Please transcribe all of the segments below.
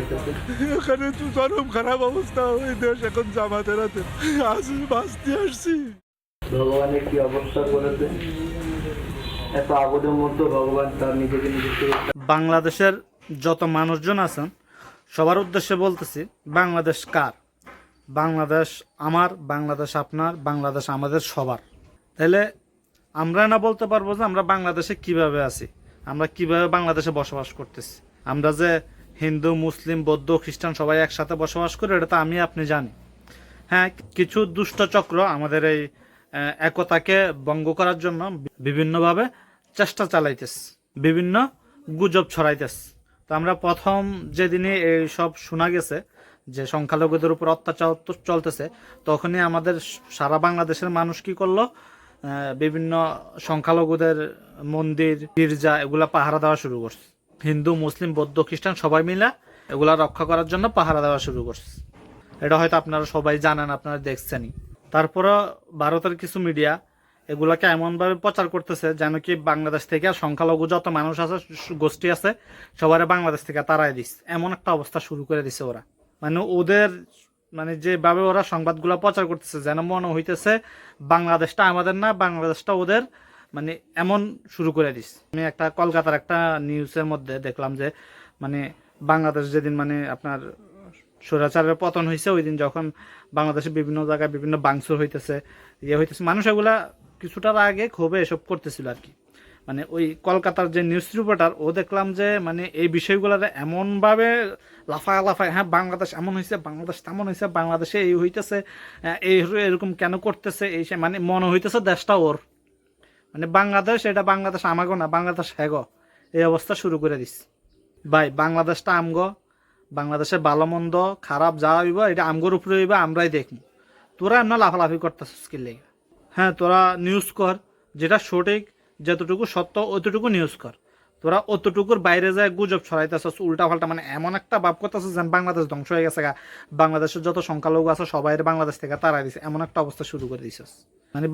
হইতেছে? এখানে তো চরম খারাপ অবস্থা, ওই দেশ এখন জামাতের হাতে, আসি বাঁচতে আসছি। ভগবানের কি অবস্থা করেছে, এত আগুনের মধ্যে ভগবান তার নিজেকে নিজে বাংলাদেশের যত মানুষজন আছেন সবার উদ্দেশ্যে বলতেছি, বাংলাদেশ কার? বাংলাদেশ আমার, বাংলাদেশ আপনার, বাংলাদেশ আমাদের সবার। তাহলে আমরা না বলতে পারবো যে আমরা বাংলাদেশে কিভাবে আছি, আমরা কিভাবে বাংলাদেশে বসবাস করতেছি। আমরা যে হিন্দু, মুসলিম, বৌদ্ধ, খ্রিস্টান সবাই একসাথে বসবাস করি, এটা তো আমি আপনি জানি। হ্যাঁ, কিছু দুষ্ট চক্র আমাদের এই একতাকে ভঙ্গ করার জন্য বিভিন্নভাবে চেষ্টা চালাইতেছে, বিভিন্ন গুজব ছড়াইতেছে। তো আমরা প্রথম যেদিনে এই সব শোনা গেছে যে সংখ্যালঘুদের উপর অত্যাচার চলতেছে, তখনই আমাদের সারা বাংলাদেশের মানুষ কি করলো, বিভিন্ন সংখ্যালঘুদের মন্দির, গির্জা এগুলা পাহারা দেওয়া শুরু করছে। হিন্দু, মুসলিম, বৌদ্ধ, খ্রিস্টান সবাই মিলে এগুলা রক্ষা করার জন্য পাহারা দেওয়া শুরু করছে। এটা হয়তো আপনারা সবাই জানেন, আপনারা দেখছেনই। তারপরে ভারতের কিছু মিডিয়া এগুলাকে এমনভাবে প্রচার করতেছে যেন কি বাংলাদেশ থেকে সংখ্যালঘু যত মানুষ আছে, গোষ্ঠী আছে, সবাই বাংলাদেশ থেকে তাড়াই দিচ্ছে। এমন একটা অবস্থা শুরু করে দিছে ওরা। মানে ওদের যেভাবে ওরা সংবাদগুলো প্রচার করতেছে, যেন মনে হইতেছে বাংলাদেশটা আমাদের না, বাংলাদেশটা ওদের, মানে এমন শুরু করে দিস। আমি একটা কলকাতার একটা নিউজের মধ্যে দেখলাম যে মানে বাংলাদেশ যেদিন মানে আপনার স্বৈরাচারের পতন হয়েছে, ওই দিন যখন বাংলাদেশে বিভিন্ন জায়গায় বিভিন্ন বাংসুর হইতেছে, হইতেছে, মানুষ এগুলা কিছুটার আগে ক্ষোভে এসব করতেছিল আর কি। মানে ওই কলকাতার যে নিউজ রিপোর্টার, ও দেখলাম যে মানে এই বিষয়গুলোর এমনভাবে লাফায়, হ্যাঁ বাংলাদেশ এমন হয়েছে, বাংলাদেশ তেমন হয়েছে, বাংলাদেশে এই হইতেছে, এই এরকম কেন করতেছে, এই সে, মানে মনে হইতেছে দেশটা ওর, মানে বাংলাদেশ এটা বাংলাদেশ আমাগো না, বাংলাদেশ হ্যাগো, এই অবস্থা শুরু করে দিস। ভাই বাংলাদেশটা আমগো, বাংলাদেশের ভালো মন্দ খারাপ যা হইব এটা আমগোর উপরে হইবা, আমরাই দেখবো। তোরা এমন লাফালাফি করতেছিস কি লেগে? হ্যাঁ, তোরা নিউজ কর, যেটা সঠিক, যতটুকু সত্য অতটুকু নিউজ কর। তোরা অতটুকুর বাইরে যায় গুজব ছড়াইতেছিস, উল্টা পাল্টা, মানে এমন একটা ভাব করতেছিস যেন বাংলাদেশ ধ্বংস হয়ে গেছে, বাংলাদেশের যত সংখ্যালঘু আছে সবাই বাংলাদেশ থেকে তাড়াই দিছে, এমন একটা অবস্থা শুরু করে দিছিস। মানে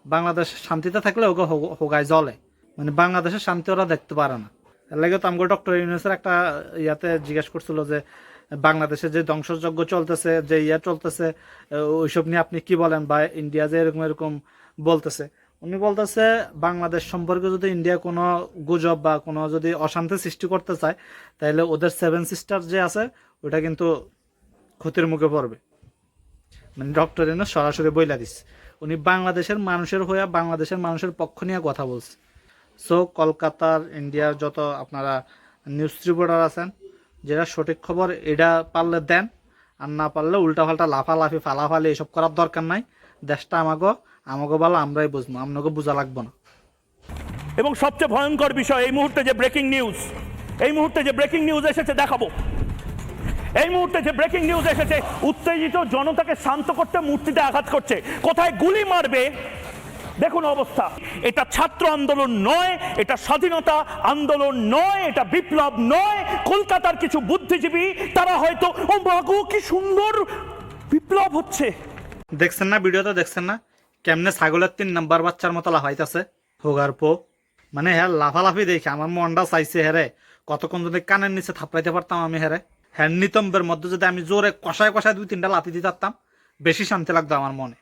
বাংলাদেশ শান্তিতে থাকলে ওকে হোগায় জ্বলে, মানে বাংলাদেশের শান্তি ওরা দেখতে পারে না। এর লাগে তো আমাকে ডক্টর ইউনূসের একটা ইয়াতে জিজ্ঞেস করছিল যে বাংলাদেশে যে ধ্বংসযজ্ঞ চলতেছে, যে চলতেছে, ওইসব নিয়ে আপনি কি বলেন, বা ইন্ডিয়া যে এরকম বলতেছে। উনি বলতেছে বাংলাদেশ সম্পর্কে যদি ইন্ডিয়া কোনো গুজব বা কোনো যদি অশান্তি সৃষ্টি করতে চায়, তাহলে ওদের 7 সিস্টার যে আছে ওটা কিন্তু ক্ষতির মুখে পড়বে। মানে ডক্টর ইউনূস সরাসরি বইলা দিস, উনি বাংলাদেশের মানুষের হয়ে বাংলাদেশের মানুষের পক্ষ নিয়ে কথা বলছে। সো কলকাতার, ইন্ডিয়ার যত আপনারা নিউজ রিপোর্টার আছেন, যেটা সঠিক খবর এটা পারলে দেন, আর না পারলে উল্টাপাল্টা লাফালাফি ফালাফালি এসব করার দরকার নাই। দেশটা আমাকে ভালো, আমরাই বুঝবো, আপনাকে বোঝা লাগবো না। এবং সবচেয়ে ভয়ঙ্কর বিষয়, এই মুহূর্তে যে ব্রেকিং নিউজ এসেছে দেখাবো। এই মুহূর্তে যে ব্রেকিং নিউজ এসেছে, উত্তেজিত জনতাকে শান্ত করতে মূর্তিতে আঘাত করছে, কোথায় গুলি মারবে দেখুন অবস্থা। এটা ছাত্র আন্দোলন নয়, এটা স্বাধীনতা আন্দোলন নয়, এটা বিপ্লব নয়। কলকাতার কিছু বুদ্ধিজীবী তারা হয়তো ও মাগো কি সুন্দর বিপ্লব হচ্ছে। দেখছেন না ভিডিওতে, দেখছেন না কেমনে ছাগলের 3 নাম্বার বাচ্চার মতো লাফাইতেছে হোগার পো। মানে হ্যাঁ লাফালাফি দেখে আমার মনটা চাইছে হেরে কতক্ষণ যদি কানের নিচে থাপড়াইতে পারতাম আমি, হ্যাঁ নিতম্বের মধ্যে যদি আমি জোরে কষায় 2-3টা লাথি দিতে পারতাম, বেশি শান্তি লাগতো আমার মনে।